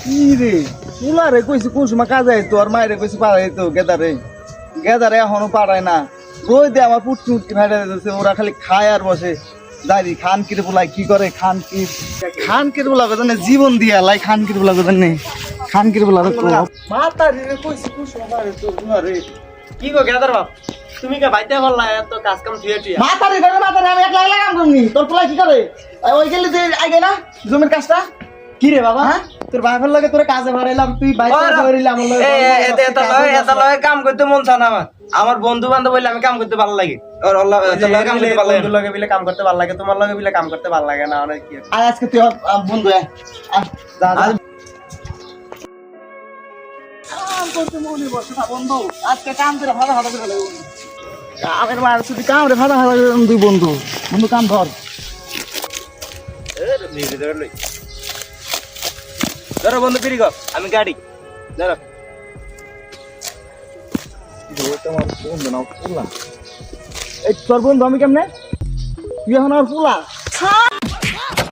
কি রে তুলা রে কইছি কোন সময় কাজে আইতো আর মায়েরে কইছি পাড়াই তো গেদারে এখনো পাড়ায় না রই দে আমার পুটকি উটকি ভাইরা দিতেছে ওরা খালি খায় আর বসে দাঁড়ি খান কিরে বলাই কি করে খান কিরে বলা কথা জীবন দিয়া লাই খান কিরে বলা কথা নেই খান কিরে বলা মাতা রে কইছি কোন সময় পাড়াই তো রে কি গো গেদার বাপ তুমি কে বাইতে বললা এত কাজ কাম থুয়ে টুয়া মাতারে আমি একলা একলা কাম করনি তোর পোলা কি করে ওই গেলে যে আগে না জমির কাজটা কি রে বাবা হ্যাঁ তোর ভাইফের লাগে তোরে কাজে ভরাইলাম তুই বাইতে ভরাইলাম এত লগে কাম করতে মন চায় না আমার বন্ধু বান্ধব বললে আমি কাম করতে ভালো লাগে আর আল্লাহ কাম করতে ভালো লাগে বন্ধুর লগে বিলে কাম করতে ভালো লাগে তোমার লগে বিলে কাম করতে ভালো লাগে না অনেক কি আর আজকে তুই বন্ধু যা কাম করতে মনে বসে না বন্ধু আজকে কাম করে ভালো ভালো করে লাগবে কামের মার তুই কাম রে ভালো ভালো দুই বন্ধু কাম ধর ধরো বন্ধু ফিরি গো আমি গাড়ি ধরো তোমার বন্ধু নাও পোলা এই তোর বন্ধু আমি কেমনে তুই এখন আর পোলা